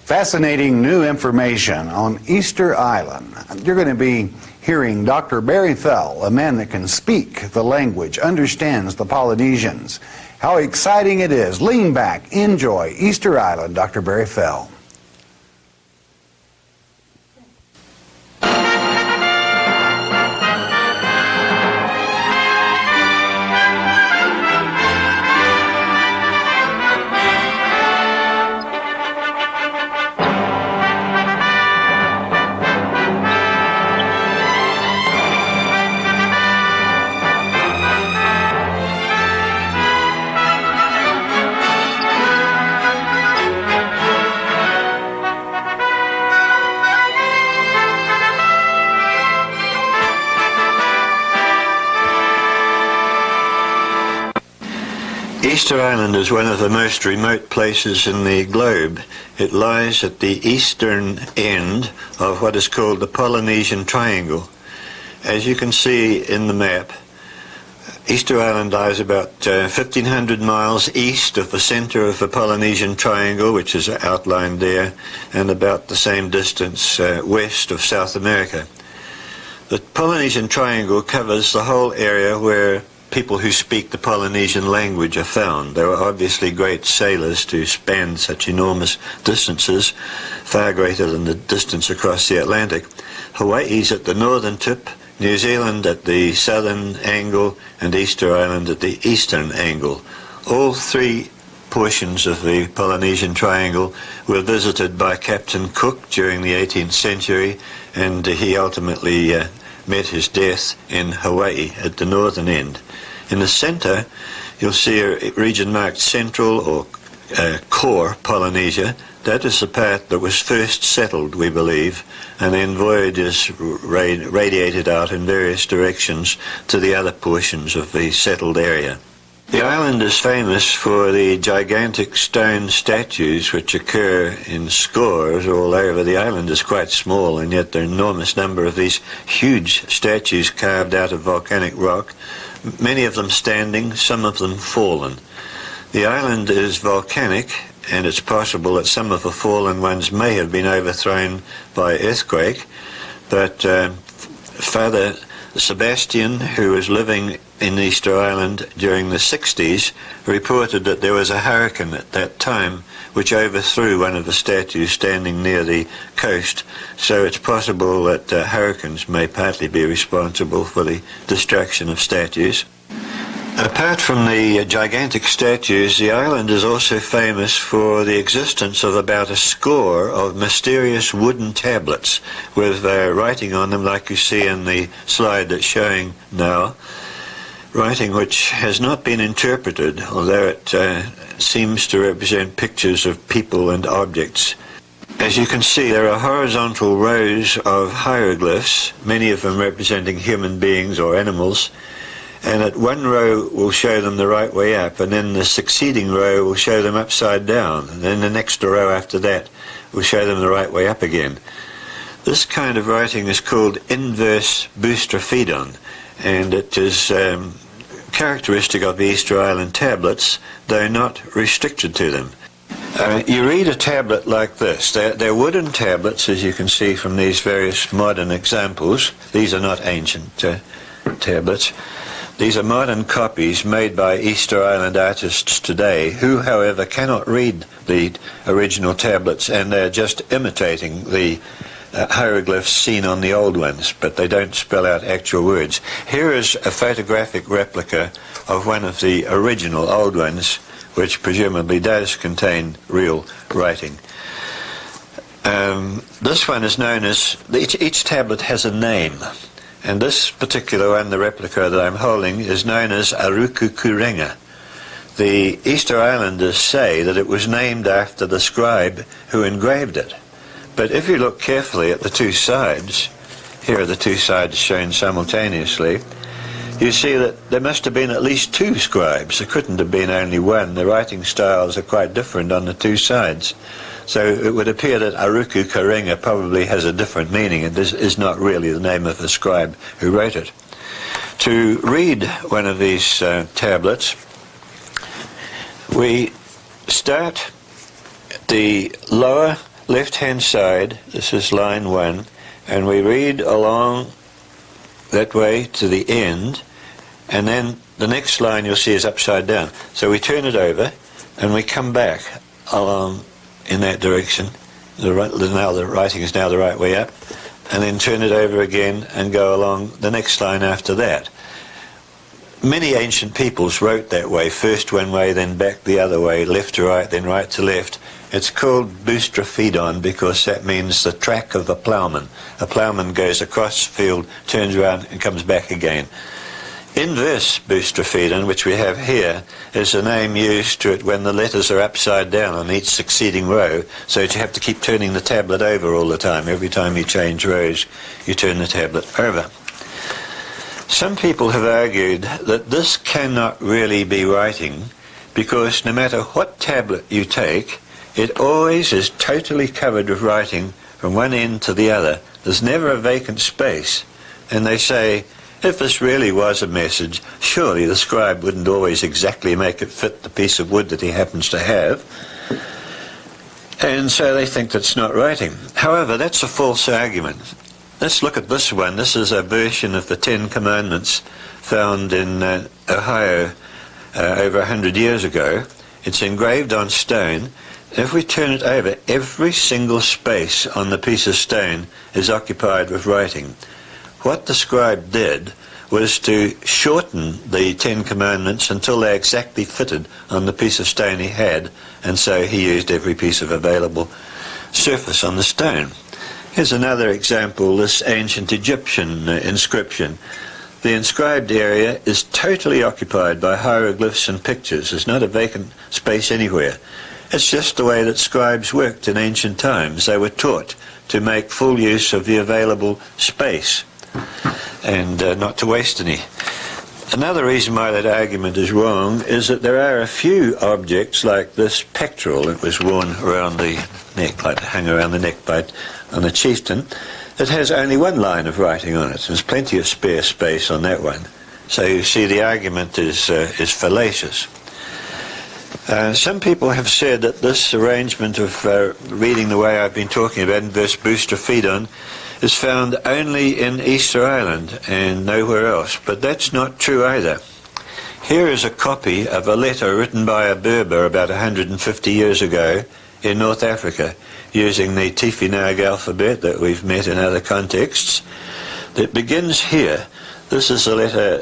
Fascinating new information on Easter Island. You're going to be hearing Dr. Barry Fell, a man that can speak the language, understands the Polynesians. How exciting it is. Lean back, enjoy Easter Island, Dr. Barry Fell. Easter Island is one of the most remote places in the globe. It lies at the eastern end of what is called the Polynesian Triangle. As you can see in the map, Easter Island lies about 1,500 miles east of the center of the Polynesian Triangle, which is outlined there, and about the same distance west of South America. The Polynesian Triangle covers the whole area where people who speak the Polynesian language are found. There are obviously great sailors to span such enormous distances, far greater than the distance across the Atlantic. Hawaii's at the northern tip, New Zealand at the southern angle, and Easter Island at the eastern angle. All three portions of the Polynesian Triangle were visited by Captain Cook during the 18th century, and he ultimately met his death in Hawaii at the northern end. In the center, you'll see a region marked Central or Core Polynesia. That is the part that was first settled, we believe, and then voyages radiated out in various directions to the other portions of the settled area. The island is famous for the gigantic stone statues which occur in scores all over. The island is quite small, and yet there are an enormous number of these huge statues carved out of volcanic rock, many of them standing, some of them fallen. The island is volcanic, and it's possible that some of the fallen ones may have been overthrown by earthquake, but Father Sebastian, who was living in Easter Island during the 60s, reported that there was a hurricane at that time which overthrew one of the statues standing near the coast, so it's possible that hurricanes may partly be responsible for the destruction of statues. Apart from the gigantic statues, the island is also famous for the existence of about a score of mysterious wooden tablets with writing on them like you see in the slide that's showing now, writing which has not been interpreted, although it seems to represent pictures of people and objects. As you can see, there are horizontal rows of hieroglyphs, many of them representing human beings or animals, and at one row will show them the right way up, and then the succeeding row will show them upside down, and then the next row after that will show them the right way up again. This kind of writing is called inverse boustrophodon, and it is characteristic of the Easter Island tablets, though not restricted to them. You read a tablet like this. They're wooden tablets, as you can see from these various modern examples. These are not ancient tablets. These are modern copies made by Easter Island artists today, who, however, cannot read the original tablets, and they're just imitating the hieroglyphs seen on the old ones, but they don't spell out actual words. Here is a photographic replica of one of the original old ones, which presumably does contain real writing. This one is known as, each tablet has a name, and this particular one, the replica that I'm holding, is known as Aruku Kurenga. The Easter Islanders say that it was named after the scribe who engraved it. But if you look carefully at the two sides, here are the two sides shown simultaneously, you see that there must have been at least two scribes. There couldn't have been only one. The writing styles are quite different on the two sides. So it would appear that Aruku Kurenga probably has a different meaning. It is not really the name of the scribe who wrote it. To read one of these tablets, we start at the lower left-hand side, this is line 1, and we read along that way to the end, and then the next line you'll see is upside down. So we turn it over, and we come back along in that direction. Now the writing is now the right way up, and then turn it over again and go along the next line after that. Many ancient peoples wrote that way, first one way, then back the other way, left to right, then right to left. It's called boustrophodon because that means the track of a ploughman. A ploughman goes across the field, turns around and comes back again. Inverse boustrophodon, which we have here, is the name used to it when the letters are upside down on each succeeding row, so that you have to keep turning the tablet over all the time. Every time you change rows, you turn the tablet over. Some people have argued that this cannot really be writing because no matter what tablet you take, it always is totally covered with writing from one end to the other. There's never a vacant space. And they say, if this really was a message, surely the scribe wouldn't always exactly make it fit the piece of wood that he happens to have. And so they think that's not writing. However, that's a false argument. Let's look at this one. This is a version of the 10 Commandments found in Ohio over 100 years ago. It's engraved on stone. If we turn it over, every single space on the piece of stone is occupied with writing. What the scribe did was to shorten the 10 Commandments until they exactly fitted on the piece of stone he had, and so he used every piece of available surface on the stone. Here's another example, this ancient Egyptian inscription. The inscribed area is totally occupied by hieroglyphs and pictures. There's not a vacant space anywhere. It's just the way that scribes worked in ancient times. They were taught to make full use of the available space and not to waste any. Another reason why that argument is wrong is that there are a few objects like this pectoral that was worn around the neck, like hung around the neck on a chieftain, that has only one line of writing on it. There's plenty of spare space on that one. So you see the argument is fallacious. Some people have said that this arrangement of reading the way I've been talking about, inverse boustrophodon, is found only in Easter Island and nowhere else, but that's not true either. Here is a copy of a letter written by a Berber about 150 years ago in North Africa using the Tifinagh alphabet that we've met in other contexts. It begins here. This is the letter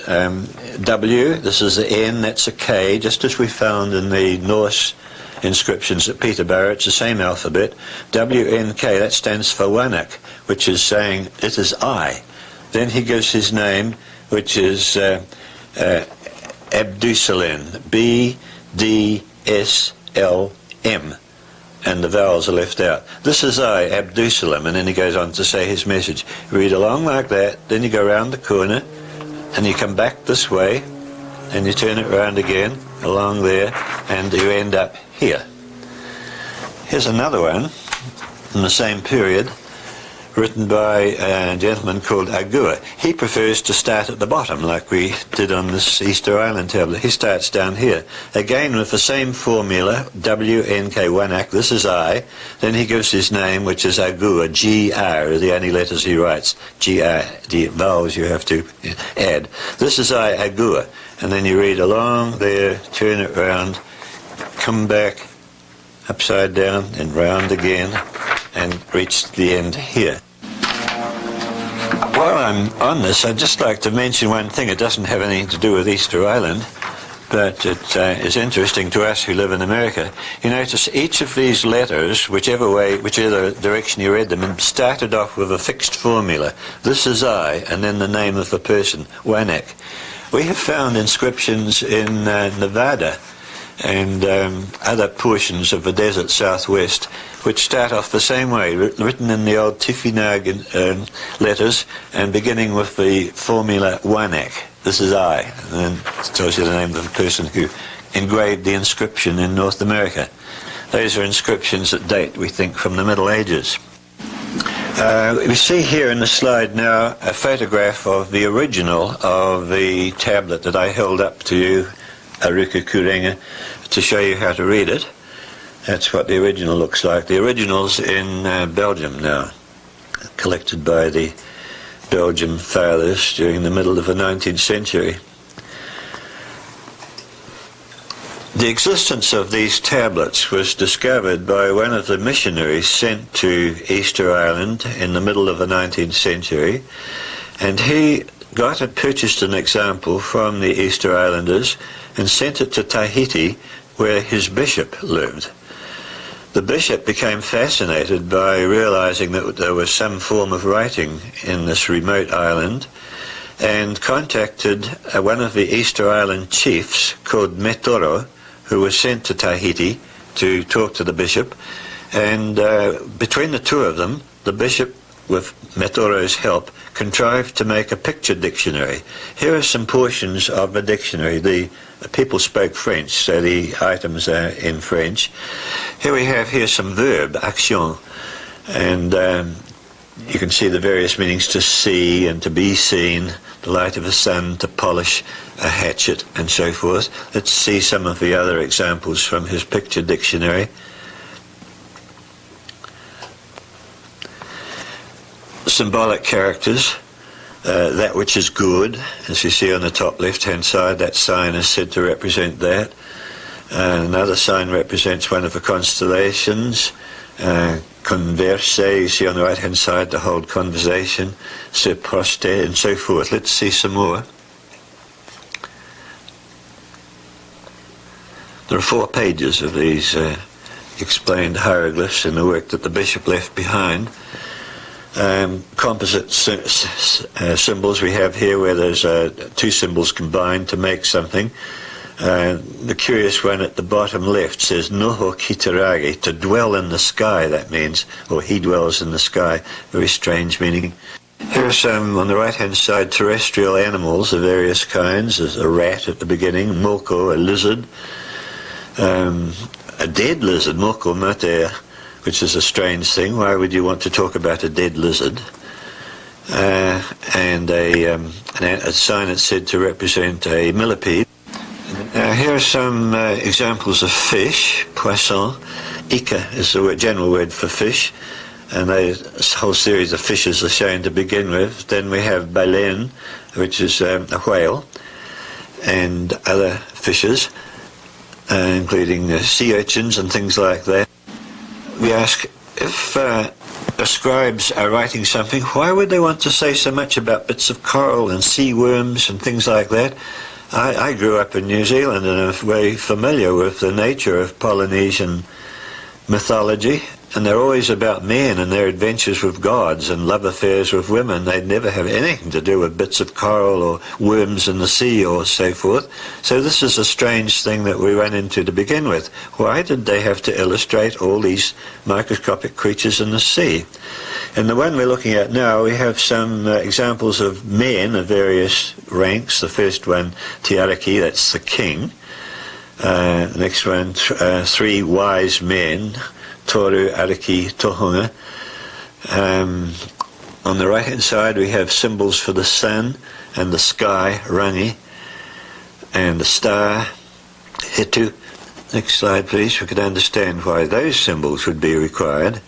W, this is the N, that's a K, just as we found in the Norse inscriptions at Peterborough. It's the same alphabet. WNK, that stands for Wanak, which is saying, it is I. Then he gives his name, which is Abdusalim, B-D-S-L-M, and the vowels are left out. This is I, Abdusalim, and then he goes on to say his message. Read along like that, then you go around the corner, and you come back this way, and you turn it around again, along there, and you end up here. Here's another one from the same period, written by a gentleman called Agua. He prefers to start at the bottom, like we did on this Easter Island tablet. He starts down here, again with the same formula, W-N-K, Wanak, this is I. Then he gives his name, which is Agua, G-R, are the only letters he writes. G-R, the vowels you have to add. This is I, Agua. And then you read along there, turn it round, come back, upside down, and round again, and reach the end here. While I'm on this, I'd just like to mention one thing. It doesn't have anything to do with Easter Island, but it is interesting to us who live in America. You notice each of these letters, whichever direction you read them, started off with a fixed formula. This is I, and then the name of the person, Wanak. We have found inscriptions in Nevada and other portions of the desert southwest which start off the same way, written in the old Tifinagh letters and beginning with the formula Wanak. This is I, and then it tells you the name of the person who engraved the inscription in North America. Those are inscriptions that date, we think, from the Middle Ages. We see here in the slide now a photograph of the original of the tablet that I held up to you, Aruka Kurenga, to show you how to read it. That's what the original looks like. The original's in Belgium now, collected by the Belgian fathers during the middle of the 19th century. The existence of these tablets was discovered by one of the missionaries sent to Easter Island in the middle of the 19th century, and he purchased an example from the Easter Islanders and sent it to Tahiti, where his bishop lived. The bishop became fascinated by realizing that there was some form of writing in this remote island, and contacted one of the Easter Island chiefs called Metoro, who was sent to Tahiti to talk to the bishop. And between the two of them, the bishop, with Metoro's help, contrived to make a picture dictionary. Here are some portions of a dictionary. The people spoke French, so the items are in French. Here we have some verb, action, and you can see the various meanings: to see and to be seen, the light of the sun, to polish a hatchet, and so forth. Let's see some of the other examples from his picture dictionary. Symbolic characters, that which is good, as you see on the top left-hand side, that sign is said to represent that. Another sign represents one of the constellations. Converse, you see on the right-hand side, to hold conversation. Se proste, and so forth. Let's see some more. There are 4 pages of these explained hieroglyphs in the work that the bishop left behind. Composite symbols we have here, where there's 2 symbols combined to make something. The curious one at the bottom left says noho kitaragi, to dwell in the sky, that means, or he dwells in the sky. Very strange meaning. Here are some, on the right hand side, terrestrial animals of various kinds. There's a rat at the beginning, moko, a lizard, a dead lizard, moko mater, which is a strange thing. Why would you want to talk about a dead lizard? And a sign that's said to represent a millipede. Here are some examples of fish, poisson. Ika is the general word for fish, and a whole series of fishes are shown to begin with. Then we have baleine, which is a whale, and other fishes, including sea urchins and things like that. We ask, if the scribes are writing something, why would they want to say so much about bits of coral and sea worms and things like that? I grew up in New Zealand and am very familiar with the nature of Polynesian mythology, and they're always about men and their adventures with gods and love affairs with women. They'd never have anything to do with bits of coral or worms in the sea or so forth. So this is a strange thing that we run into to begin with. Why did they have to illustrate all these microscopic creatures in the sea? And the one we're looking at now, we have some examples of men of various ranks. The first one, Tiaraki, that's the king. The next one, 3 wise men, Toru, Araki, Tohunga. On the right-hand side, we have symbols for the sun and the sky, Rangi, and the star, Hitu. Next slide, please. We could understand why those symbols would be required,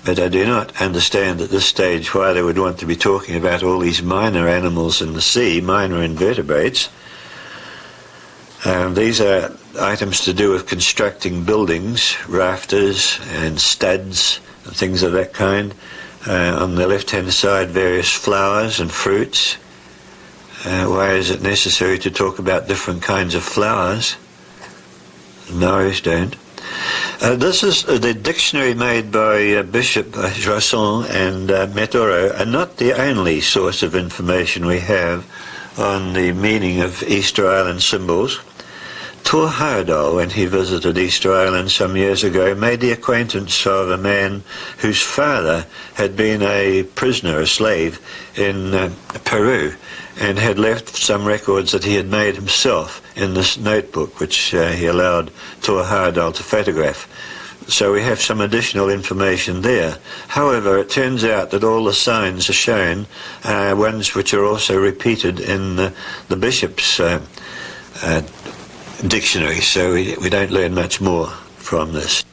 but I do not understand at this stage why they would want to be talking about all these minor animals in the sea, minor invertebrates. These are items to do with constructing buildings, rafters and studs and things of that kind. On the left-hand side, various flowers and fruits. Why is it necessary to talk about different kinds of flowers? Maoris don't. This is the dictionary made by Bishop Joisson and Metoro, and not the only source of information we have on the meaning of Easter Island symbols. Tor Heyerdahl, when he visited Easter Island some years ago, made the acquaintance of a man whose father had been a prisoner, a slave, in Peru, and had left some records that he had made himself in this notebook, which he allowed Tor Heyerdahl to photograph. So we have some additional information there. However, it turns out that all the signs are shown, ones which are also repeated in the bishop's dictionary, so we don't learn much more from this.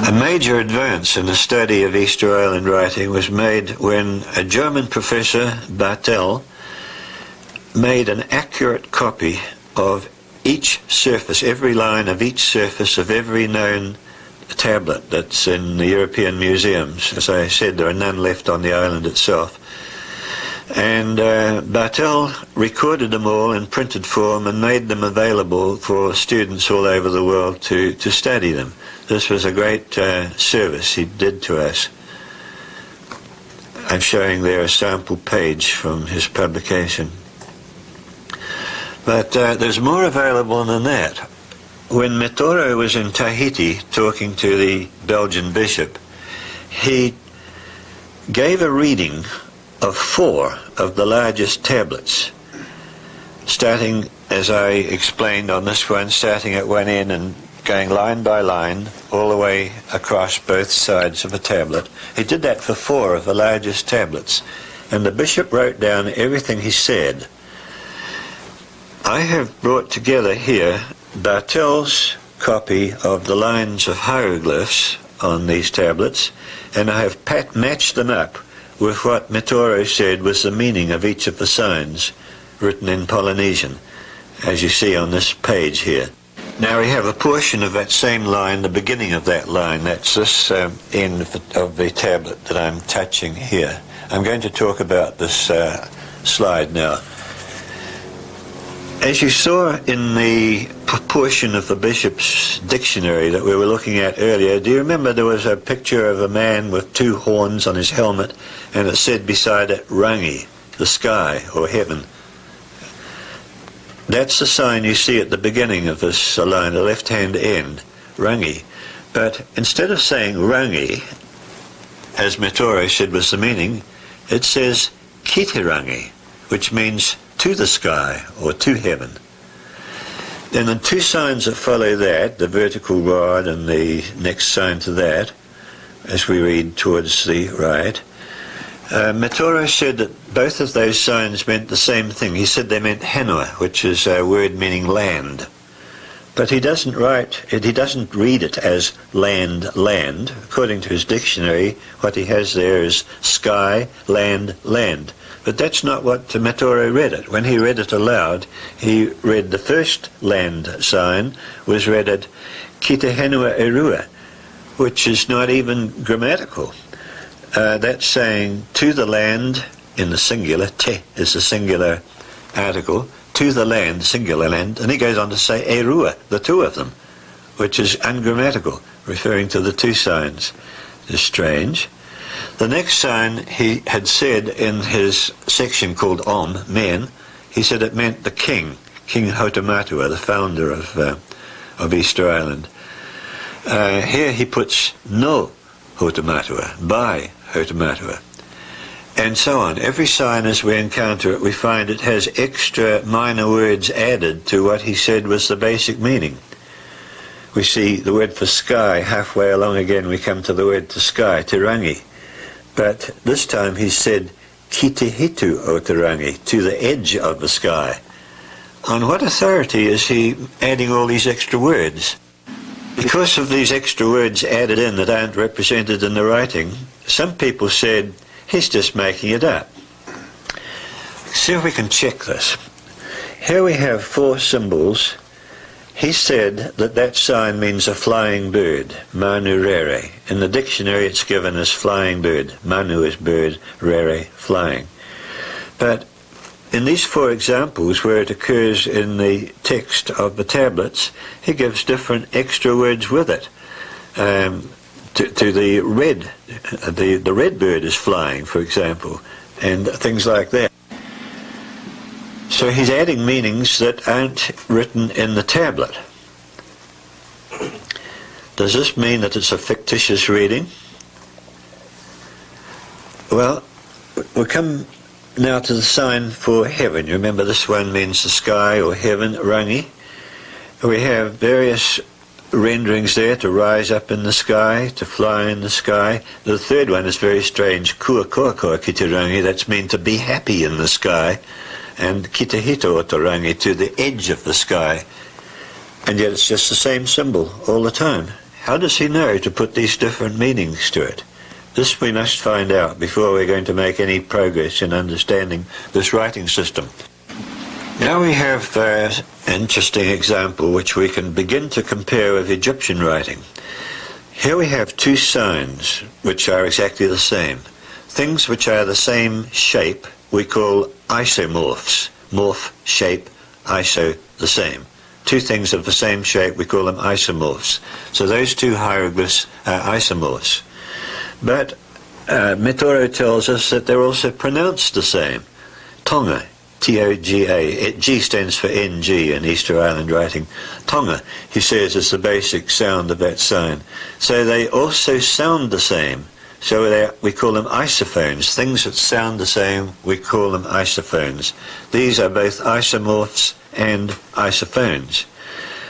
A major advance in the study of Easter Island writing was made when a German professor, Bartel, made an accurate copy of each surface, every line of each surface of every known tablet that's in the European museums. As I said, there are none left on the island itself. And Bartel recorded them all in printed form and made them available for students all over the world to study them. This was a great service he did to us. I'm showing there a sample page from his publication. But there's more available than that. When Metoro was in Tahiti talking to the Belgian bishop, he gave a reading of 4 of the largest tablets, starting, as I explained on this one, starting at one end and going line by line all the way across both sides of a tablet. He did that for 4 of the largest tablets, and the bishop wrote down everything he said. I have brought together here Bartel's copy of the lines of hieroglyphs on these tablets, and I have matched them up with what Metoro said was the meaning of each of the signs written in Polynesian, as you see on this page here. Now we have a portion of that same line, the beginning of that line. That's this end of the tablet that I'm touching here. I'm going to talk about this slide now. As you saw in the portion of the bishop's dictionary that we were looking at earlier, do you remember there was a picture of a man with 2 horns on his helmet, and it said beside it, Rangi, the sky or heaven. That's the sign you see at the beginning of this line, the left-hand end, Rangi. But instead of saying Rangi, as Metoro said was the meaning, it says Kitirangi, which means to the sky or to heaven. Then the 2 signs that follow that, the vertical rod and the next sign to that, as we read towards the right, Metoro said that both of those signs meant the same thing. He said they meant henua, which is a word meaning land. But he doesn't read it as land, land. According to his dictionary, what he has there is sky, land, land. But that's not what Metoro read it. When he read it aloud, he read the first land sign was read at Kita henua erua, which is not even grammatical. That's saying to the land in the singular, te is the singular article, to the land, singular land, and he goes on to say erua, the 2 of them, which is ungrammatical, referring to the 2 signs. It's strange. The next sign he had said in his section called men, he said it meant the king, King Hotematua, the founder of Easter Island. Here he puts no Hotematua, by Hotematua, and so on. Every sign as we encounter it, we find it has extra minor words added to what he said was the basic meaning. We see the word for sky halfway along again, we come to the word to sky, Tirangi. But this time he said Kitihitu o Tirangi, to the edge of the sky. On what authority is he adding all these extra words? Because of these extra words added in that aren't represented in the writing, some people said he's just making it up. See if we can check this. Here we have 4 symbols. He said that sign means a flying bird, manu rere. In the dictionary it's given as flying bird. Manu is bird, rere, flying. But in these 4 examples where it occurs in the text of the tablets, he gives different extra words with it. To the red, the red bird is flying, for example, and things like that. So he's adding meanings that aren't written in the tablet. Does this mean that it's a fictitious reading? Well, we'll come now to the sign for heaven. You remember this one means the sky or heaven, rangi. We have various renderings there: to rise up in the sky, to fly in the sky. The 3rd one is very strange, kua koa koa ki te rangi, that's mean to be happy in the sky, and ki te hito o te rangi, to the edge of the sky. And yet it's just the same symbol all the time. How does he know to put these different meanings to it? This we must find out before we're going to make any progress in understanding this writing system. Now we have an interesting example which we can begin to compare with Egyptian writing. Here we have two signs which are exactly the same. Things which are the same shape we call isomorphs. Morph, shape, iso, the same. Two things of the same shape, we call them isomorphs. So those two hieroglyphs are isomorphs. But Metoro tells us that they're also pronounced the same. Tonga, T-O-G-A. G stands for N-G in Easter Island writing. Tonga, he says, is the basic sound of that sign. So they also sound the same. So we call them isophones. Things that sound the same, we call them isophones. These are both isomorphs and isophones.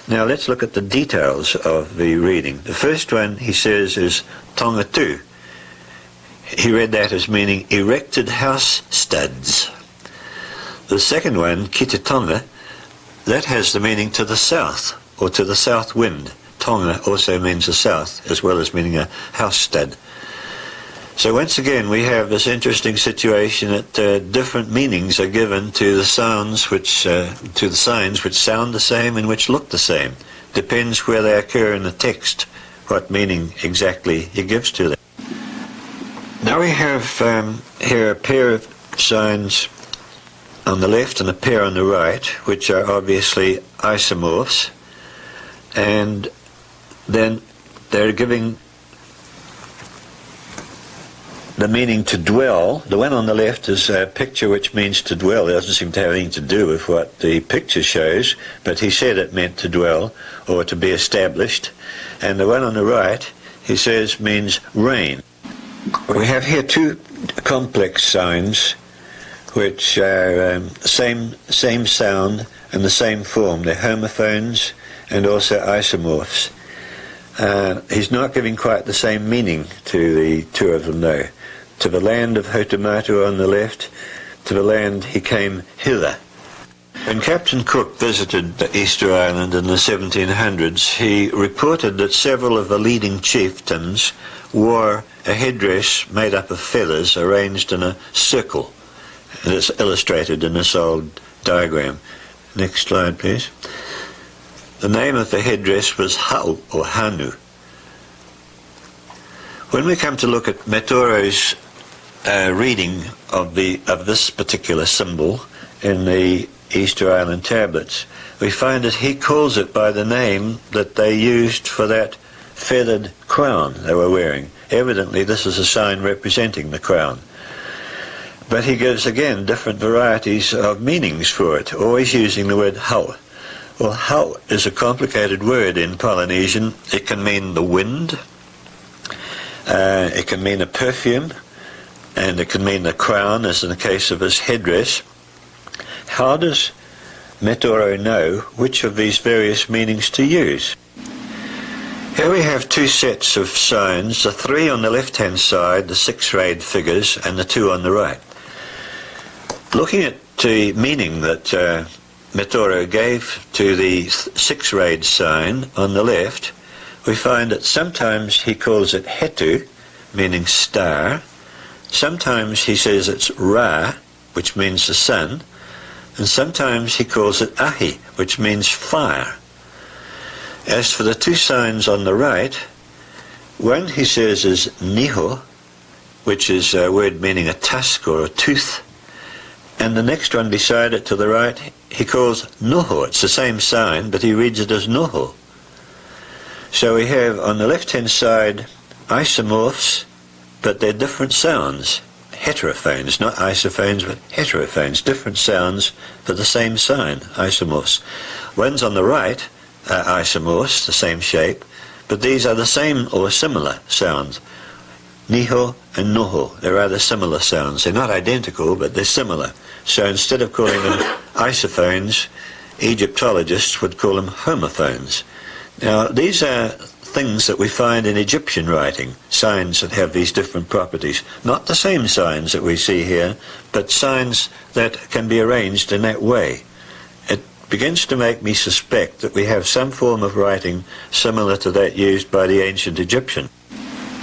Now let's look at the details of the reading. The first one, he says, is tongatu. He read that as meaning erected house studs. The second one, kitatonga, that has the meaning to the south, or to the south wind. Tonga also means the south, as well as meaning a house stud. So once again, we have this interesting situation that different meanings are given to the sounds which, to the signs which sound the same and which look the same. Depends where they occur in the text, what meaning exactly he gives to them. Now we have here a pair of signs on the left and a pair on the right, which are obviously isomorphs, and then they're giving the meaning to dwell. The one on the left is a picture which means to dwell. It doesn't seem to have anything to do with what the picture shows, but he said it meant to dwell or to be established. And the one on the right, he says, means reign. We have here two complex signs which are same sound and the same form. They're homophones and also isomorphs. He's not giving quite the same meaning to the two of them though. To the land of Hotomato on the left, to the land he came hither. When Captain Cook visited the Easter Island in the 1700s, he reported that several of the leading chieftains wore a headdress made up of feathers arranged in a circle. And it's illustrated in this old diagram. Next slide, please. The name of the headdress was Hau, or Hanu. When we come to look at Metoro's reading of this particular symbol in the Easter Island tablets, we find that he calls it by the name that they used for that feathered crown they were wearing. Evidently this is a sign representing the crown. But he gives again different varieties of meanings for it, always using the word hau. Well, hau is a complicated word in Polynesian. It can mean the wind, it can mean a perfume, and it can mean the crown, as in the case of his headdress. How does Metoro know which of these various meanings to use? Here we have two sets of signs, the three on the left-hand side, the six-rayed figures, and the two on the right. Looking at the meaning that Metoro gave to the six-rayed sign on the left, we find that sometimes he calls it Hetu, meaning star. Sometimes he says it's Ra, which means the sun. And sometimes he calls it Ahi, which means fire. As for the two signs on the right, one he says is Niho, which is a word meaning a tusk or a tooth. And the next one beside it to the right, he calls Noho. It's the same sign, but he reads it as Noho. So we have on the left-hand side isomorphs, but they're different sounds. Heterophones, not isophones, but heterophones, different sounds for the same sign, isomorphs. Ones on the right are isomorphs, the same shape, but these are the same or similar sounds. Niho and Noho, they're rather similar sounds. They're not identical, but they're similar. So instead of calling them isophones, Egyptologists would call them homophones. Now, these are things that we find in Egyptian writing, signs that have these different properties. Not the same signs that we see here, but signs that can be arranged in that way. It begins to make me suspect that we have some form of writing similar to that used by the ancient Egyptian.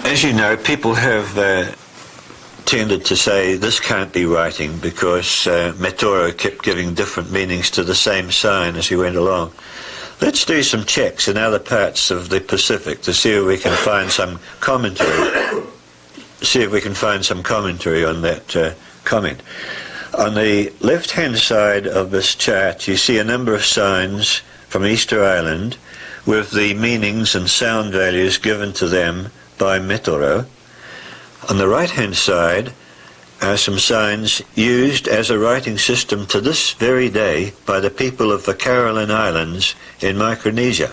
As you know, people have tended to say this can't be writing because Metoro kept giving different meanings to the same sign as he went along. Let's do some checks in other parts of the Pacific to see if we can find some commentary. See if we can find some commentary on that comment. On the left-hand side of this chart, you see a number of signs from Easter Island with the meanings and sound values given to them by Metoro. On the right-hand side are some signs used as a writing system to this very day by the people of the Caroline Islands in Micronesia.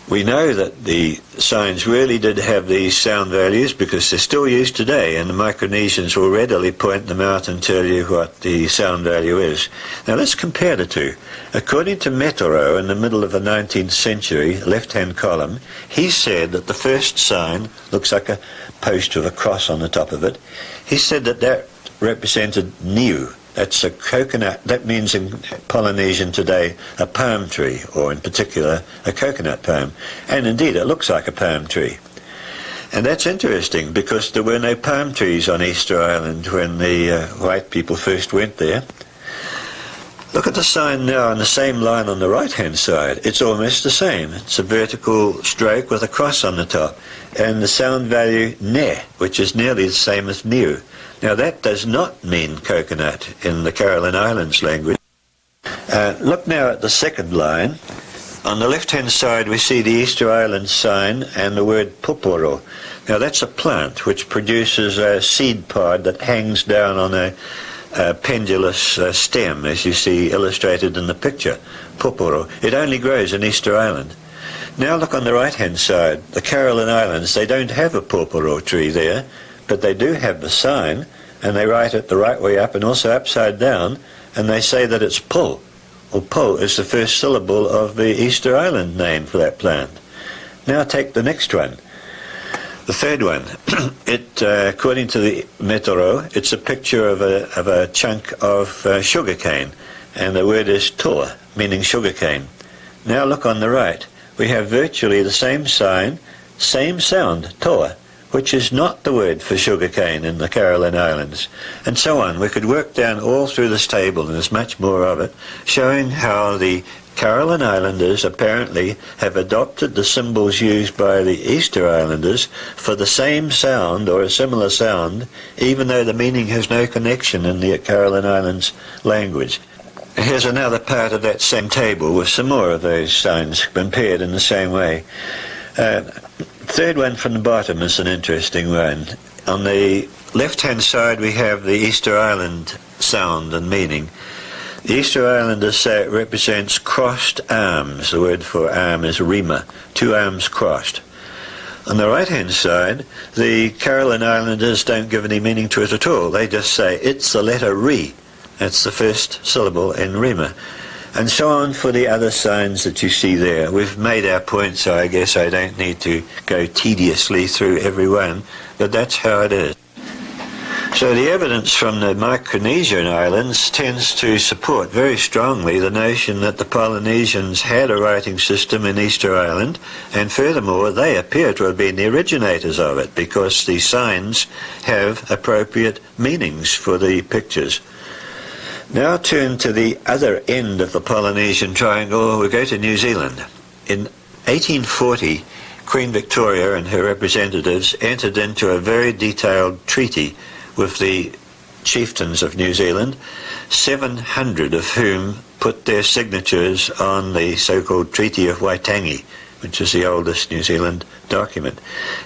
We know that the signs really did have these sound values because they're still used today, and the Micronesians will readily point them out and tell you what the sound value is. Now let's compare the two. According to Metoro, in the middle of the 19th century, left-hand column, he said that the first sign looks like a post with a cross on the top of it. He said that that represented Niu. That's a coconut. That means in Polynesian today a palm tree, or in particular a coconut palm. And indeed it looks like a palm tree. And that's interesting because there were no palm trees on Easter Island when the white people first went there. Look at the sign now on the same line on the right-hand side. It's almost the same. It's a vertical stroke with a cross on the top. And the sound value ne, which is nearly the same as niu. Now that does not mean coconut in the Caroline Islands language. Look now at the second line. On the left-hand side we see the Easter Islands sign and the word poporo. Now that's a plant which produces a seed pod that hangs down on a pendulous stem, as you see illustrated in the picture. Poporo. It only grows in Easter Island. Now look on the right-hand side. The Caroline Islands, they don't have a poporo tree there, but they do have the sign, and they write it the right way up and also upside down, and they say that it's po, or po is the first syllable of the Easter Island name for that plant. Now take the next one. The third one, according to the Metoro, it's a picture of a chunk of sugar cane, and the word is toa, meaning sugar cane. Now look on the right. We have virtually the same sign, same sound, toa, which is not the word for sugar cane in the Caroline Islands, and so on. We could work down all through this table, and there's much more of it, showing how the Caroline Islanders apparently have adopted the symbols used by the Easter Islanders for the same sound or a similar sound, even though the meaning has no connection in the Caroline Islands language. Here's another part of that same table with some more of those signs compared in the same way. Third one from the bottom is an interesting one. On the left-hand side we have the Easter Island sound and meaning. The Easter Islanders say it represents crossed arms. The word for arm is rima, two arms crossed. On the right-hand side, the Caroline Islanders don't give any meaning to it at all. They just say it's the letter re. That's the first syllable in rima. And so on for the other signs that you see there. We've made our point, so I guess I don't need to go tediously through every one, but that's how it is. So the evidence from the Micronesian islands tends to support very strongly the notion that the Polynesians had a writing system in Easter Island, and furthermore they appear to have been the originators of it because the signs have appropriate meanings for the pictures. Now turn to the other end of the Polynesian triangle. We go to New Zealand. In 1840, Queen Victoria and her representatives entered into a very detailed treaty with the chieftains of New Zealand, 700 of whom put their signatures on the so-called Treaty of Waitangi, which is the oldest New Zealand document.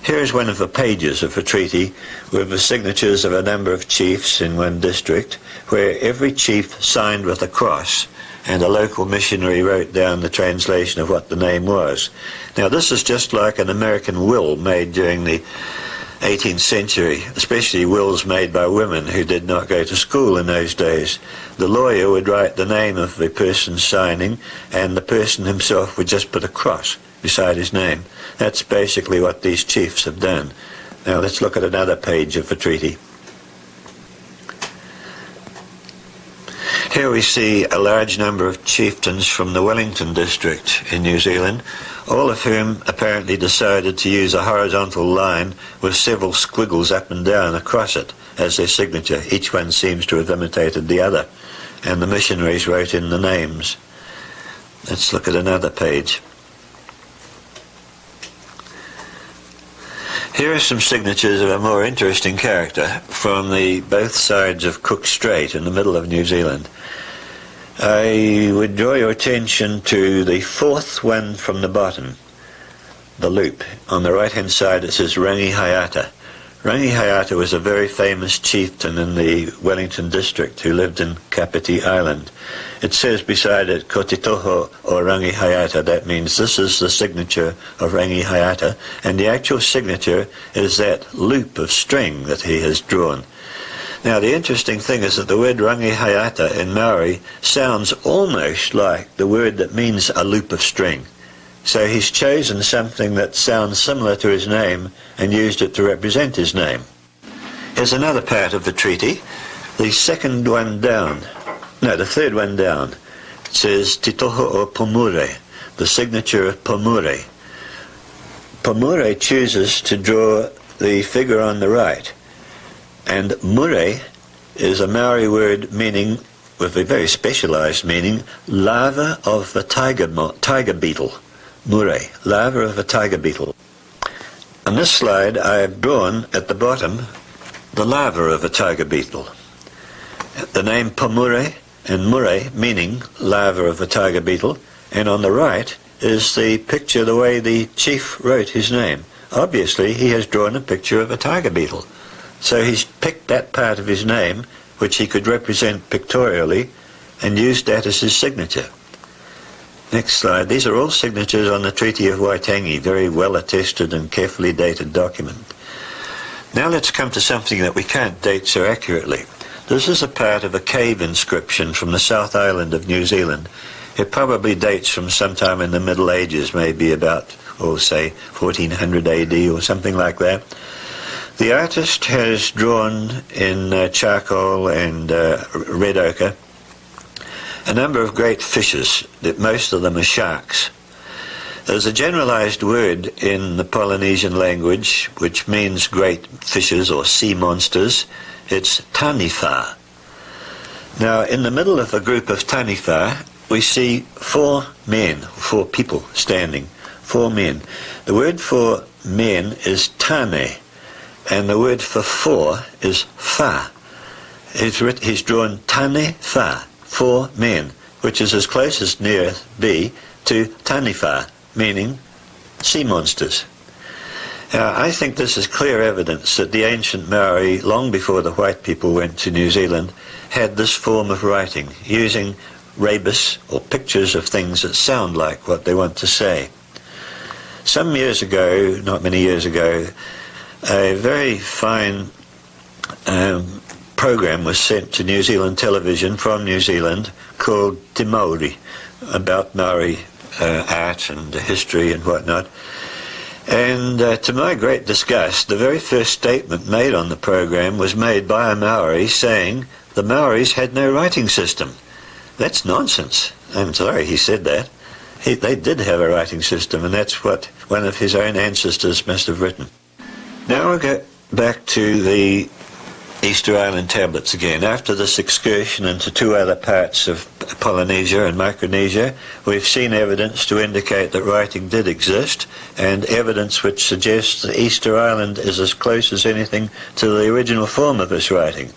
Here is one of the pages of the treaty with the signatures of a number of chiefs in one district, where every chief signed with a cross, and a local missionary wrote down the translation of what the name was. Now this is just like an American will made during the 18th century, especially wills made by women who did not go to school in those days. The lawyer would write the name of the person signing, and the person himself would just put a cross beside his name. That's basically what these chiefs have done. Now let's look at another page of the treaty. Here we see a large number of chieftains from the Wellington district in New Zealand, all of whom apparently decided to use a horizontal line with several squiggles up and down across it as their signature. Each one seems to have imitated the other, and the missionaries wrote in the names. Let's look at another page. Here are some signatures of a more interesting character from both sides of Cook Strait in the middle of New Zealand. I would draw your attention to the fourth one from the bottom, the loop. On the right-hand side it says Rangi Hayata. Rangi Hayata was a very famous chieftain in the Wellington district who lived in Kapiti Island. It says beside it, Kotitoho or Rangi Hayata. That means this is the signature of Rangi Hayata, and the actual signature is that loop of string that he has drawn. Now the interesting thing is that the word Rangi Hayata in Maori sounds almost like the word that means a loop of string. So he's chosen something that sounds similar to his name and used it to represent his name. Here's another part of the treaty, the second one down. No, the third one down. It says Titoho o Pomure, the signature of Pomure. Pomure chooses to draw the figure on the right. And mure is a Maori word meaning, with a very specialized meaning, larva of the tiger beetle. Mure, larva of a tiger beetle. On this slide I have drawn at the bottom the larva of a tiger beetle. The name Pomure and mure meaning larva of a tiger beetle, and on the right is the picture the way the chief wrote his name. Obviously he has drawn a picture of a tiger beetle. So he's picked that part of his name, which he could represent pictorially, and used that as his signature. Next slide. These are all signatures on the Treaty of Waitangi, very well attested and carefully dated document. Now let's come to something that we can't date so accurately. This is a part of a cave inscription from the South Island of New Zealand. It probably dates from sometime in the Middle Ages, maybe about, say, 1400 AD or something like that. The artist has drawn in charcoal and red ochre a number of great fishes, that most of them are sharks. There's a generalized word in the Polynesian language which means great fishes or sea monsters. It's taniwha. Now in the middle of a group of taniwha we see four people standing, four men. The word for men is tane, and the word for four is fa. He's drawn tane fa, four men, which is as close as near be to taniwha, meaning sea monsters. Now, I think this is clear evidence that the ancient Maori, long before the white people went to New Zealand, had this form of writing, using rebus, or pictures of things that sound like what they want to say. Some years ago, not many years ago, a very fine program was sent to New Zealand television from New Zealand called Te Maori, about Maori art and history and whatnot. And to my great disgust, the very first statement made on the program was made by a Maori saying the Maoris had no writing system. That's nonsense. I'm sorry he said that. They did have a writing system, and that's what one of his own ancestors must have written. Now we'll go back to the Easter Island tablets again. After this excursion into two other parts of Polynesia and Micronesia, we've seen evidence to indicate that writing did exist, and evidence which suggests that Easter Island is as close as anything to the original form of this writing.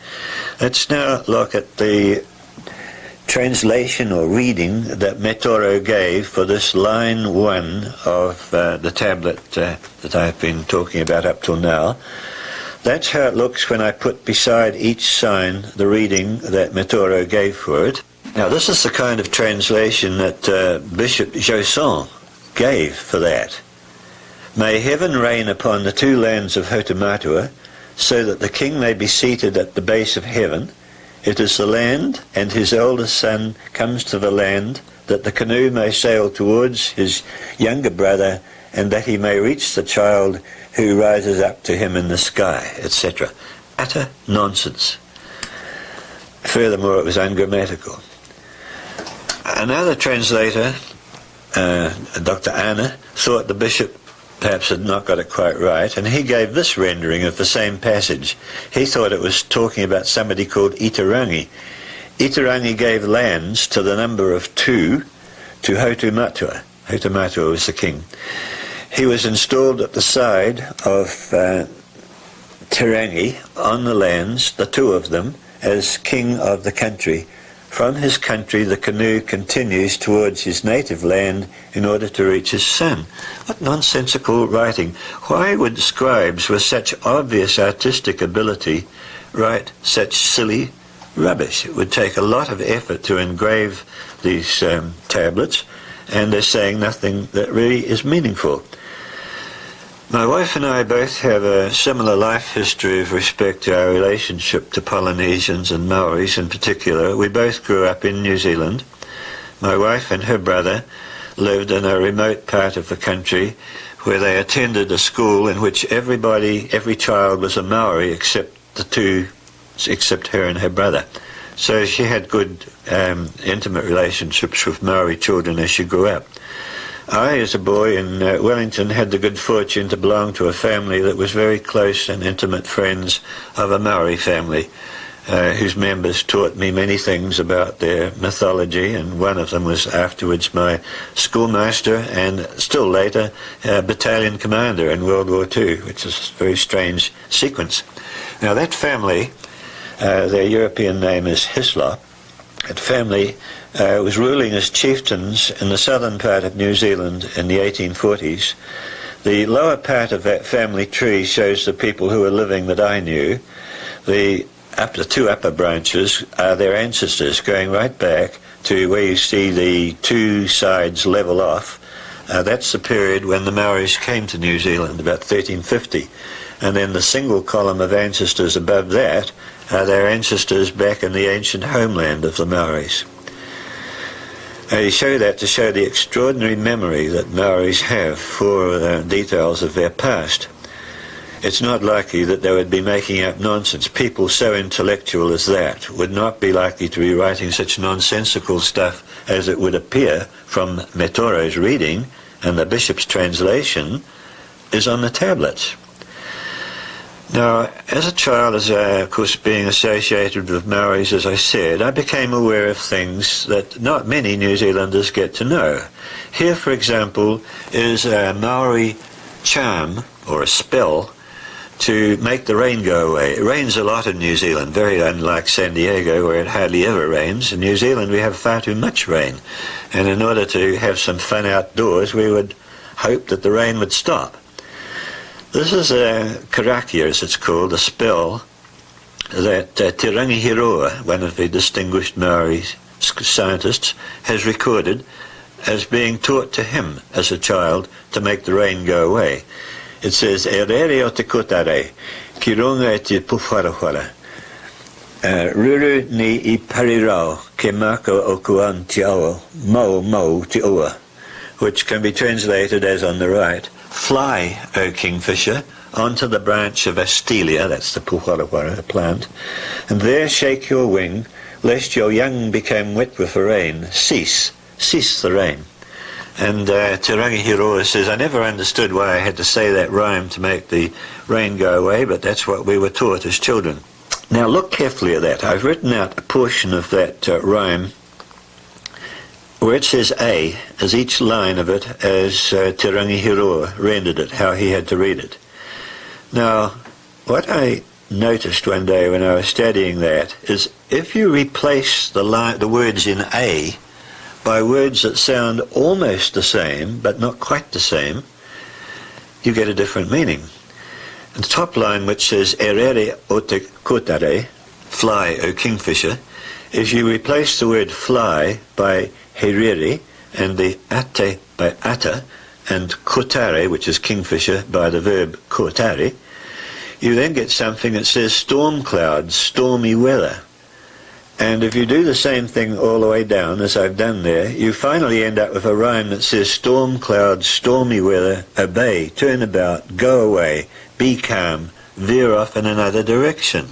Let's now look at the translation or reading that Metoro gave for this line 1 of the tablet that I've been talking about up till now. That's how it looks when I put beside each sign the reading that Metoro gave for it. Now this is the kind of translation that Bishop Josson gave for that. May heaven reign upon the two lands of Hotumatua, so that the king may be seated at the base of heaven. It is the land, and his eldest son comes to the land, that the canoe may sail towards his younger brother, and that he may reach the child who rises up to him in the sky, etc. Utter nonsense. Furthermore, it was ungrammatical. Another translator, Dr. Anna, thought the bishop perhaps had not got it quite right, and he gave this rendering of the same passage. He thought it was talking about somebody called Itarangi. Itarangi gave lands to the number of 2 to Hotumatua. Hotumatua was the king. He was installed at the side of Tirangi on the lands, the 2 of them, as king of the country. From his country the canoe continues towards his native land in order to reach his son. What nonsensical writing. Why would scribes with such obvious artistic ability write such silly rubbish? It would take a lot of effort to engrave these tablets, and they're saying nothing that really is meaningful. My wife and I both have a similar life history with respect to our relationship to Polynesians and Maoris in particular. We both grew up in New Zealand. My wife and her brother lived in a remote part of the country where they attended a school in which every child was a Maori except her and her brother. So she had good intimate relationships with Maori children as she grew up. I, as a boy in Wellington, had the good fortune to belong to a family that was very close and intimate friends of a Maori family, whose members taught me many things about their mythology, and one of them was afterwards my schoolmaster and still later battalion commander in World War II, which is a very strange sequence. Now that family, their European name is Hislop, that family was ruling as chieftains in the southern part of New Zealand in the 1840s. The lower part of that family tree shows the people who were living that I knew. The 2 upper branches are their ancestors, going right back to where you see the 2 sides level off. That's the period when the Maoris came to New Zealand, about 1350. And then the single column of ancestors above that are their ancestors back in the ancient homeland of the Maoris. I show that to show the extraordinary memory that Maoris have for details of their past. It's not likely that they would be making up nonsense. People so intellectual as that would not be likely to be writing such nonsensical stuff as it would appear from Metoro's reading, and the bishop's translation is on the tablets. Now, as a child, of course, being associated with Maoris, as I said, I became aware of things that not many New Zealanders get to know. Here, for example, is a Maori charm, or a spell, to make the rain go away. It rains a lot in New Zealand, very unlike San Diego, where it hardly ever rains. In New Zealand, we have far too much rain. And in order to have some fun outdoors, we would hope that the rain would stop. This is a karakia, as it's called, a spell that Te Rangihiroa, one of the distinguished Maori scientists, has recorded as being taught to him as a child to make the rain go away. It says, "E rere o te kotare, ki runga e te puwharawhara. Ruru ni I parirau, ke mako o kuan te awa, mau te ua," which can be translated as on the right, "Fly, O kingfisher, onto the branch of Astelia," that's the puwharawhara plant, "and there shake your wing, lest your young become wet with the rain. Cease the rain." And Te Rangihiroa says, "I never understood why I had to say that rhyme to make the rain go away, but that's what we were taught as children." Now look carefully at that. I've written out a portion of that rhyme where it says A, as each line of it as Te Rangihiroa rendered it, how he had to read it. Now, what I noticed one day when I was studying that is if you replace the words in A by words that sound almost the same, but not quite the same, you get a different meaning. And the top line, which says, "Erere o te kotare," fly, O kingfisher, if you replace the word fly by herere, and the ate by ata, and kotare, which is kingfisher, by the verb kotare, you then get something that says storm clouds, stormy weather. And if you do the same thing all the way down, as I've done there, you finally end up with a rhyme that says storm clouds, stormy weather, obey, turn about, go away, be calm, veer off in another direction.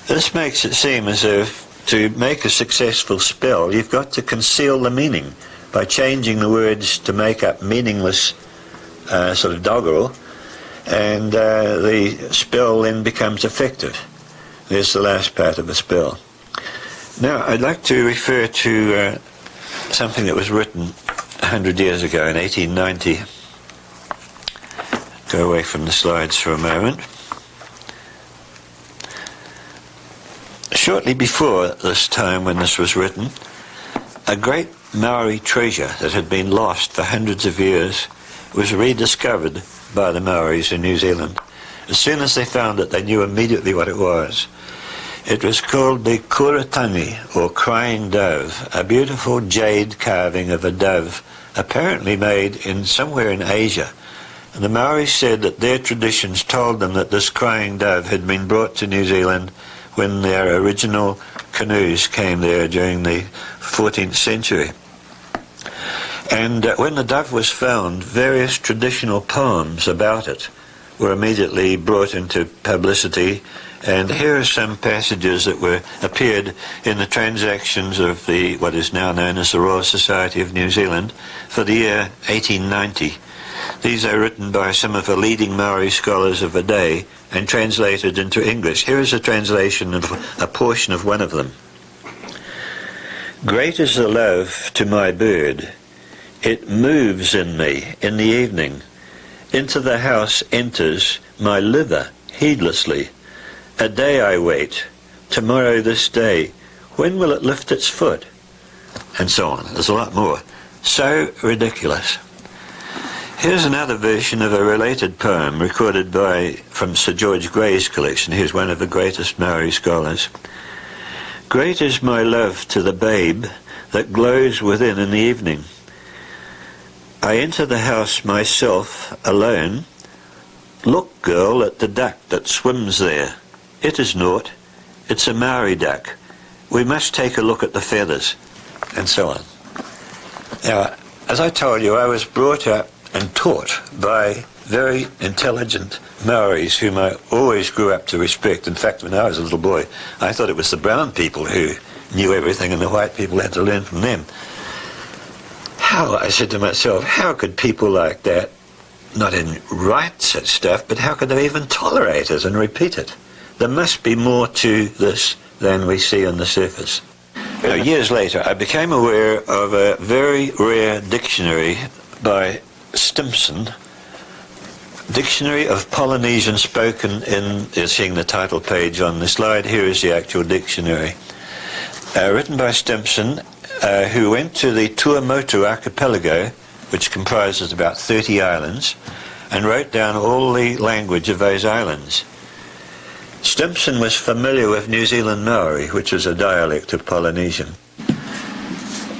This makes it seem as if to make a successful spell, you've got to conceal the meaning by changing the words to make up meaningless sort of doggerel, and the spell then becomes effective. There's the last part of the spell. Now, I'd like to refer to something that was written 100 years ago in 1890. Go away from the slides for a moment. Shortly before this time when this was written, a great Maori treasure that had been lost for hundreds of years was rediscovered by the Maoris in New Zealand. As soon as they found it, they knew immediately what it was. It was called the Kuratangi, or crying dove, a beautiful jade carving of a dove, apparently made somewhere in Asia. And the Maoris said that their traditions told them that this crying dove had been brought to New Zealand when their original canoes came there during the 14th century. And when the dove was found, various traditional poems about it were immediately brought into publicity, and here are some passages that appeared in the transactions of what is now known as the Royal Society of New Zealand for the year 1890. These are written by some of the leading Maori scholars of the day and translated into English. Here is a translation of a portion of one of them. Great is the love to my bird. It moves in me in the evening. Into the house enters my liver heedlessly. A day I wait, tomorrow this day. When will it lift its foot? And so on. There's a lot more. So ridiculous. Here's another version of a related poem recorded from Sir George Grey's collection. He's one of the greatest Maori scholars. Great is my love to the babe that glows within in the evening. I enter the house myself alone. Look, girl, at the duck that swims there. It is naught. It's a Maori duck. We must take a look at the feathers. And so on. Now, as I told you, I was brought up and taught by very intelligent Maoris whom I always grew up to respect. In fact, when I was a little boy, I thought it was the brown people who knew everything and the white people had to learn from them. How, I said to myself, how could people like that not only write such stuff, but how could they even tolerate it and repeat it? There must be more to this than we see on the surface. Now, years later, I became aware of a very rare dictionary by Stimson, Dictionary of Polynesian Spoken in, you're seeing the title page on the slide, here is the actual dictionary. Written by Stimson, who went to the Tuamotu archipelago, which comprises about 30 islands, and wrote down all the language of those islands. Stimson was familiar with New Zealand Maori, which is a dialect of Polynesian.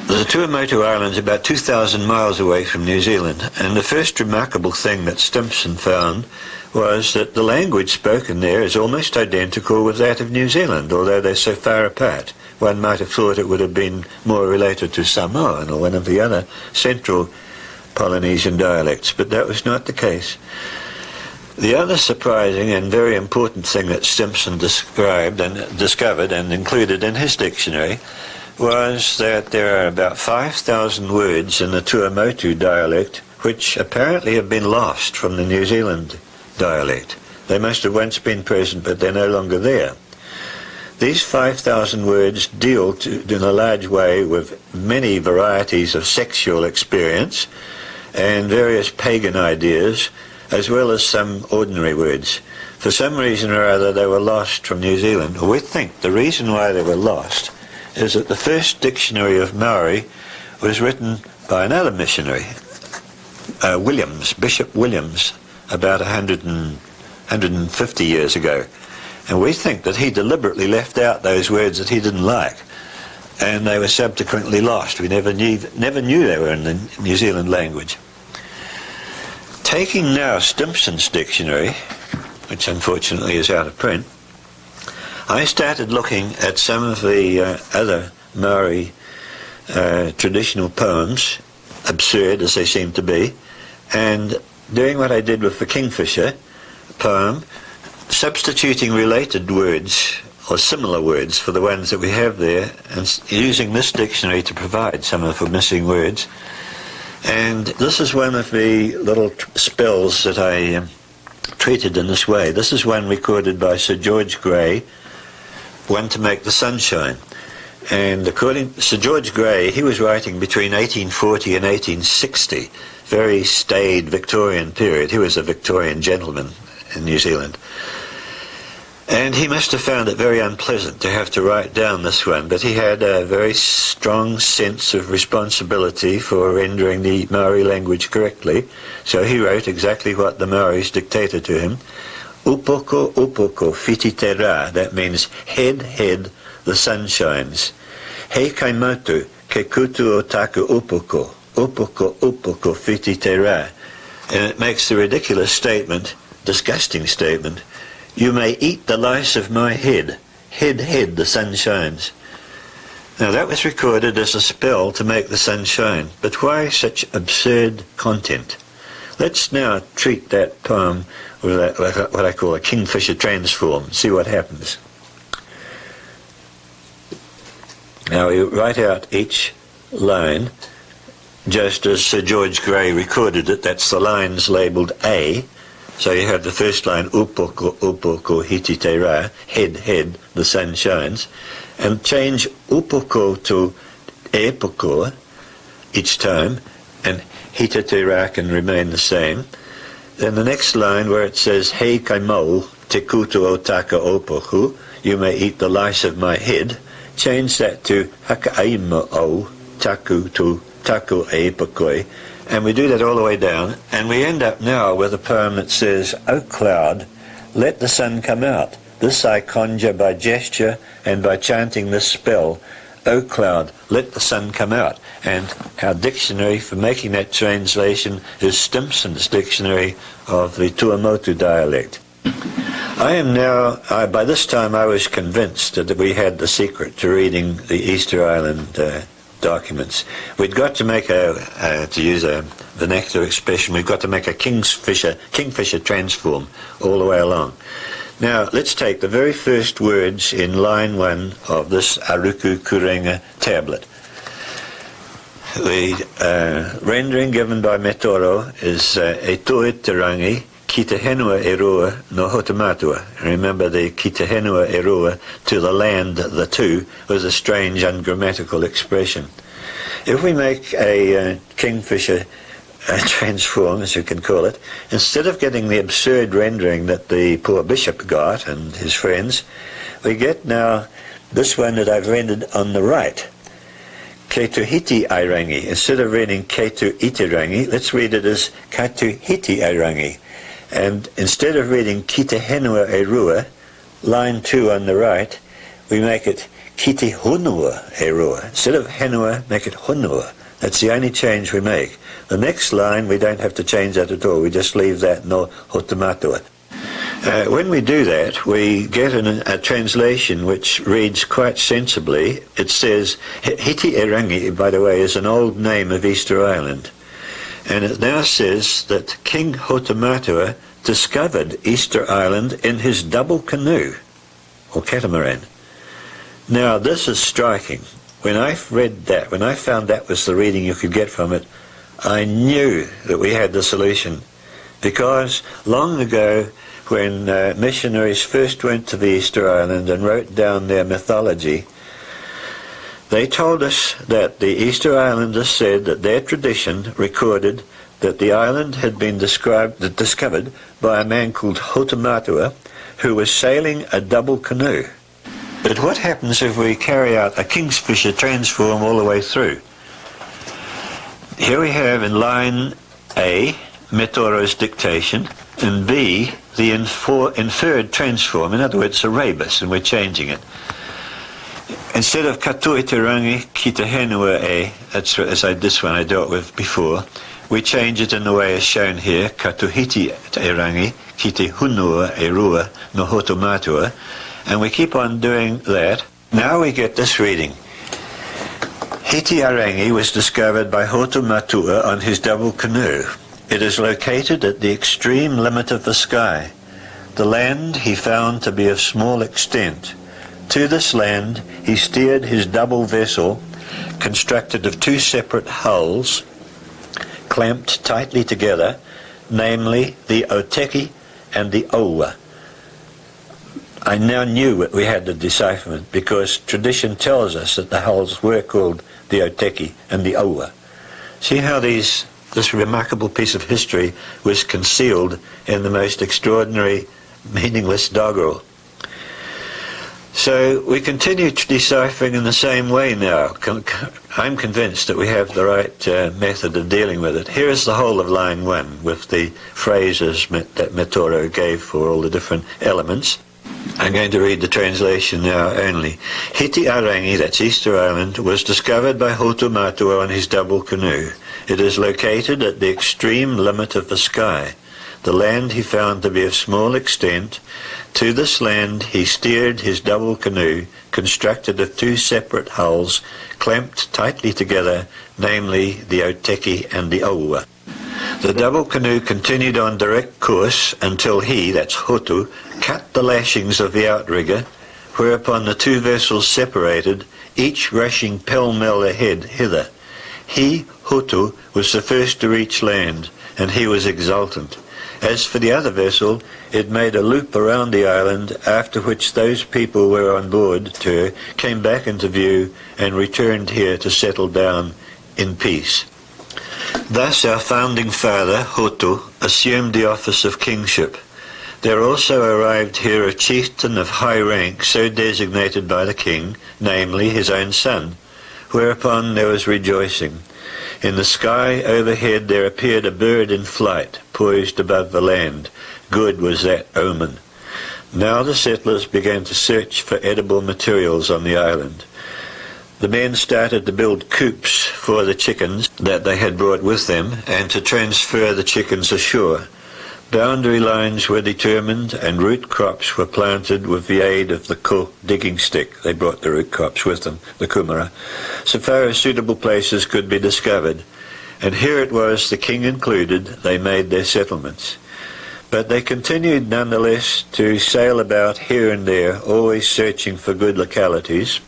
The Tuamotu Islands are about 2,000 miles away from New Zealand, and the first remarkable thing that Stimson found was that the language spoken there is almost identical with that of New Zealand, although they're so far apart. One might have thought it would have been more related to Samoan or one of the other central Polynesian dialects, but that was not the case. The other surprising and very important thing that Stimson discovered and included in his dictionary was that there are about 5,000 words in the Tuamotu dialect which apparently have been lost from the New Zealand dialect. They must have once been present, but they're no longer there. These 5,000 words deal in a large way with many varieties of sexual experience and various pagan ideas, as well as some ordinary words. For some reason or other, they were lost from New Zealand. We think the reason why they were lost is that the first dictionary of Maori was written by another missionary, Bishop Williams, about 150 years ago. And we think that he deliberately left out those words that he didn't like, and they were subsequently lost. We never knew they were in the New Zealand language. Taking now Stimson's dictionary, which unfortunately is out of print, I started looking at some of the other Maori traditional poems, absurd as they seem to be, and doing what I did with the Kingfisher poem, substituting related words or similar words for the ones that we have there, and using this dictionary to provide some of the missing words. And this is one of the little spells that I treated in this way. This is one recorded by Sir George Grey, one to make the sunshine. And according to Sir George Grey, he was writing between 1840 and 1860, very staid Victorian period. He was a Victorian gentleman in New Zealand. And he must have found it very unpleasant to have to write down this one, but he had a very strong sense of responsibility for rendering the Maori language correctly, so he wrote exactly what the Maoris dictated to him. Upoko, upoko, fiti te rā, that means head, head, the sun shines. Hei kaimotu, ke kutu o taku upoko, upoko, upoko, fiti te rā. And it makes the ridiculous statement, disgusting statement, you may eat the lice of my head. Head, head, the sun shines. Now that was recorded as a spell to make the sun shine, but why such absurd content? Let's now treat that poem with what I call a kingfisher transform, see what happens. Now we write out each line just as Sir George Grey recorded it. That's the lines labelled A. So you have the first line, upoko, upoko, hiti te rā, head, head, the sun shines, and change upoko to epoko each time, and hiti te rā can remain the same. Then the next line where it says, hei kaimau, te kutu o taka opoku, you may eat the lice of my head, change that to hakaima o, taku to taku epokoi, and we do that all the way down, and we end up now with a poem that says, O cloud, let the sun come out. This I conjure by gesture and by chanting this spell. O cloud, let the sun come out. And our dictionary for making that translation is Stimson's Dictionary of the Tuamotu dialect. I am now, by this time I was convinced that we had the secret to reading the Easter Island documents. We'd got to make to use a vernacular expression, we've got to make a kingfisher transform all the way along. Now let's take the very first words in line 1 of this Aruku Kurenga tablet. The rendering given by Metoro is e toe te rangi ki te henua e rua no hotomatua. Remember, the ki te henua e rua, to the land, the two, was a strange ungrammatical expression. If we make a kingfisher transform, as you can call it, instead of getting the absurd rendering that the poor bishop got and his friends, we get now this one that I've rendered on the right. Ke tu hiti airangi. Instead of reading ke tu itirangi, let's read it as ka tu hiti airangi. And instead of reading ki te henua e rua, line 2 on the right, we make it ki te honua e rua. Instead of henua, make it honua. That's the only change we make. The next line, we don't have to change that at all. We just leave that no hotomatua. When we do that, we get a translation which reads quite sensibly. It says, Hiti Erangi, by the way, is an old name of Easter Island. And it now says that King Hotomatua discovered Easter Island in his double canoe, or catamaran. Now this is striking. When I read that, when I found that was the reading you could get from it, I knew that we had the solution. Because long ago, when missionaries first went to the Easter Island and wrote down their mythology, they told us that the Easter Islanders said that their tradition recorded that the island had been discovered by a man called Hotomatua, who was sailing a double canoe. But what happens if we carry out a kingfisher transform all the way through? Here we have in line A, Metoro's dictation, and B, the inferred transform, in other words, a rebus, and we're changing it. Instead of katui te rangi ki te henua e, that's this one I dealt with before, we change it in the way as shown here, katuhiti te rangi ki te hunua e rua no hotomatua, and we keep on doing that. Now we get this reading. Hiti Arangi was discovered by Hotomatua on his double canoe. It is located at the extreme limit of the sky. The land he found to be of small extent. To this land he steered his double vessel, constructed of two separate hulls, clamped tightly together, namely the Oteki and the Owa. I now knew we had the decipherment because tradition tells us that the hulls were called the Oteki and the Owa. See how this remarkable piece of history was concealed in the most extraordinary, meaningless doggerel. So we continue deciphering in the same way now. I'm convinced that we have the right method of dealing with it. Here is the whole of line 1 with the phrases that Metoro gave for all the different elements. I'm going to read the translation now only. Hiti Arangi, that's Easter Island, was discovered by Hotu Matua on his double canoe. It is located at the extreme limit of the sky. The land he found to be of small extent. To this land he steered his double canoe, constructed of two separate hulls, clamped tightly together, namely the Oteki and the Owa. The double canoe continued on direct course until he, that's Hotu, cut the lashings of the outrigger, whereupon the two vessels separated, each rushing pell-mell ahead hither. He, Hotu, was the first to reach land, and he was exultant. As for the other vessel, it made a loop around the island, after which those people were on board to her came back into view and returned here to settle down in peace. Thus our founding father, Hotu, assumed the office of kingship. There also arrived here a chieftain of high rank, so designated by the king, namely his own son, whereupon there was rejoicing. In the sky overhead there appeared a bird in flight, poised above the land. Good was that omen. Now the settlers began to search for edible materials on the island. The men started to build coops for the chickens that they had brought with them and to transfer the chickens ashore. Boundary lines were determined and root crops were planted with the aid of the digging stick. They brought the root crops with them, the kumara, so far as suitable places could be discovered. And here it was, the king included, they made their settlements. But they continued nonetheless to sail about here and there, always searching for good localities.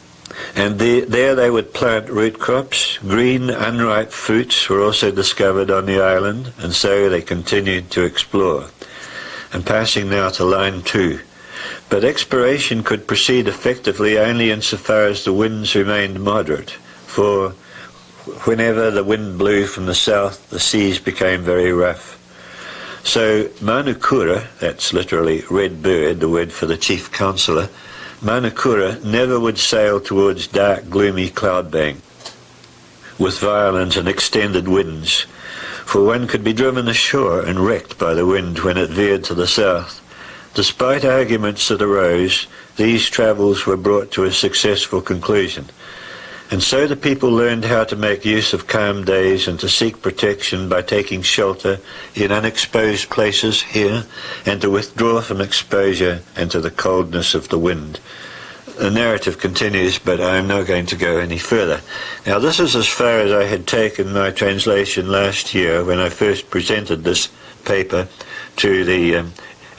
And there they would plant root crops. Green, unripe fruits were also discovered on the island, and so they continued to explore. I'm passing now to line 2. But exploration could proceed effectively only insofar as the winds remained moderate, for whenever the wind blew from the south, the seas became very rough. So Manukura, that's literally red bird, the word for the chief counsellor, Manukura never would sail towards dark, gloomy cloud bank with violent and extended winds, for one could be driven ashore and wrecked by the wind when it veered to the south. Despite arguments that arose, these travels were brought to a successful conclusion. And so the people learned how to make use of calm days and to seek protection by taking shelter in unexposed places here and to withdraw from exposure and to the coldness of the wind. The narrative continues, but I'm not going to go any further. Now this is as far as I had taken my translation last year when I first presented this paper to the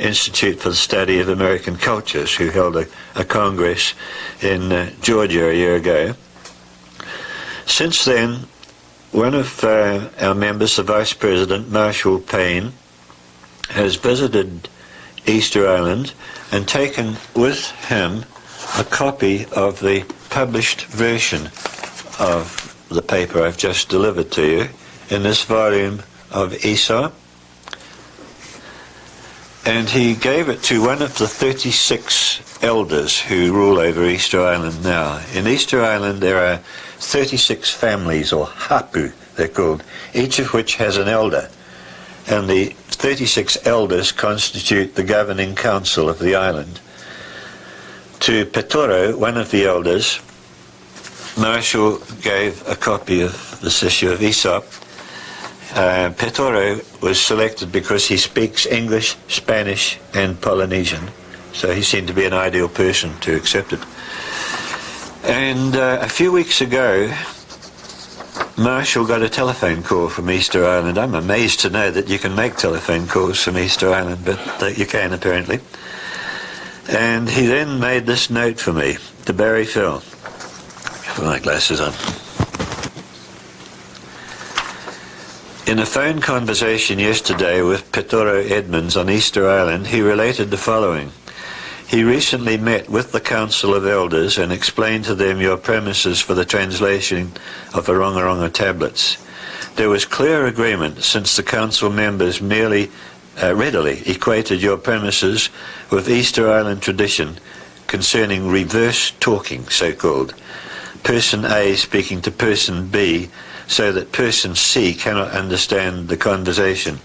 Institute for the Study of American Cultures, who held a congress in Georgia a year ago. Since then, one of our members, the Vice President, Marshall Payne, has visited Easter Island and taken with him a copy of the published version of the paper I've just delivered to you in this volume of Aesop. And he gave it to one of the 36 elders who rule over Easter Island now. In Easter Island there are 36 families, or hapu they're called, each of which has an elder. And the 36 elders constitute the governing council of the island. To Petoro, one of the elders, Marshall gave a copy of this issue of Aesop. Petoro was selected because he speaks English, Spanish and Polynesian, so he seemed to be an ideal person to accept it. And a few weeks ago, Marshall got a telephone call from Easter Island. I'm amazed to know that you can make telephone calls from Easter Island, but you can apparently. And he then made this note for me. to Barry Phil. Put my glasses on. In a phone conversation yesterday with Petoro Edmonds on Easter Island, he related the following. He recently met with the Council of Elders and explained to them your premises for the translation of the Rongorongo tablets. There was clear agreement, since the council members merely readily equated your premises with Easter Island tradition concerning reverse talking, so-called. Person A speaking to person B, so that person C cannot understand the conversation.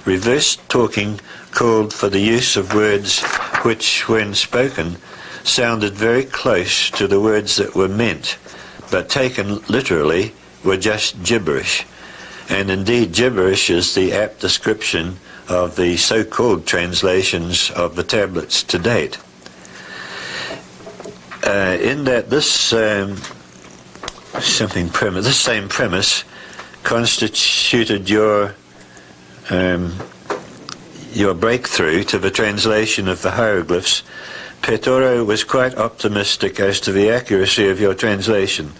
Reverse talking called for the use of words which, when spoken, sounded very close to the words that were meant, but taken literally were just gibberish. And indeed, gibberish is the apt description of the so-called translations of the tablets to date. In that this same premise constituted your breakthrough to the translation of the hieroglyphs, Petoro was quite optimistic as to the accuracy of your translation.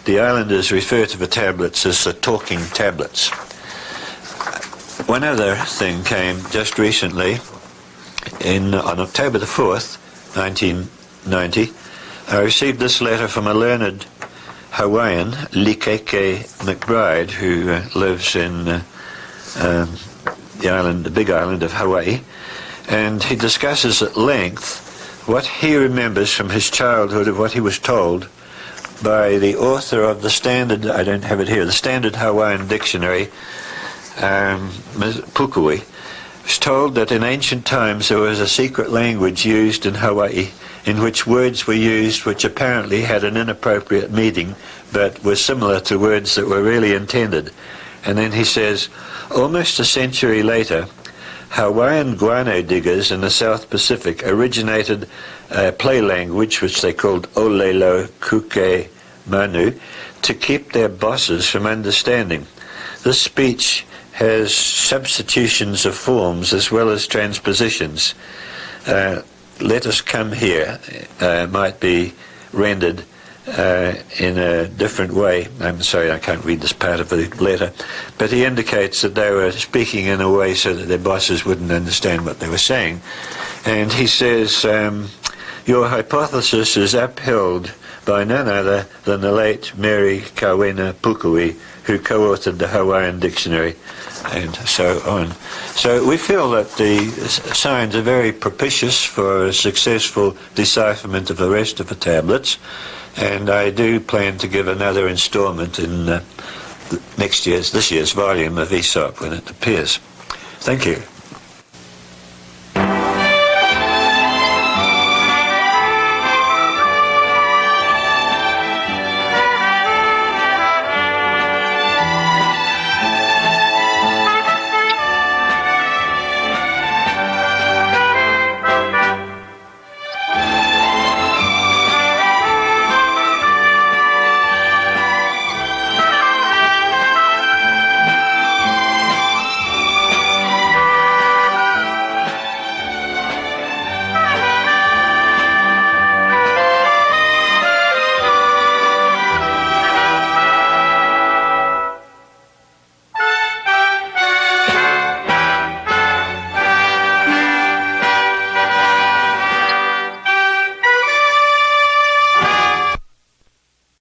The islanders refer to the tablets as the talking tablets. One other thing came just recently. On October the 4th, 1990, I received this letter from a learned Hawaiian, Likeke McBride, who lives in the big island of Hawaii, and he discusses at length what he remembers from his childhood of what he was told by the author of the standard, I don't have it here, the Standard Hawaiian Dictionary, Pukui. Was told that in ancient times there was a secret language used in Hawaii in which words were used which apparently had an inappropriate meaning but were similar to words that were really intended. And then he says, almost a century later, Hawaiian guano diggers in the South Pacific originated a play language which they called Olelo Kuke Manu to keep their bosses from understanding. This speech has substitutions of forms as well as transpositions. Let us come here might be rendered in a different way. I'm sorry, I can't read this part of the letter, but he indicates that they were speaking in a way so that their bosses wouldn't understand what they were saying. And he says, your hypothesis is upheld by none other than the late Mary Kawena Pukui, who co-authored the Hawaiian Dictionary, and so on. So we feel that the signs are very propitious for a successful decipherment of the rest of the tablets, and I do plan to give another installment in this year's volume of Aesop when it appears. Thank you.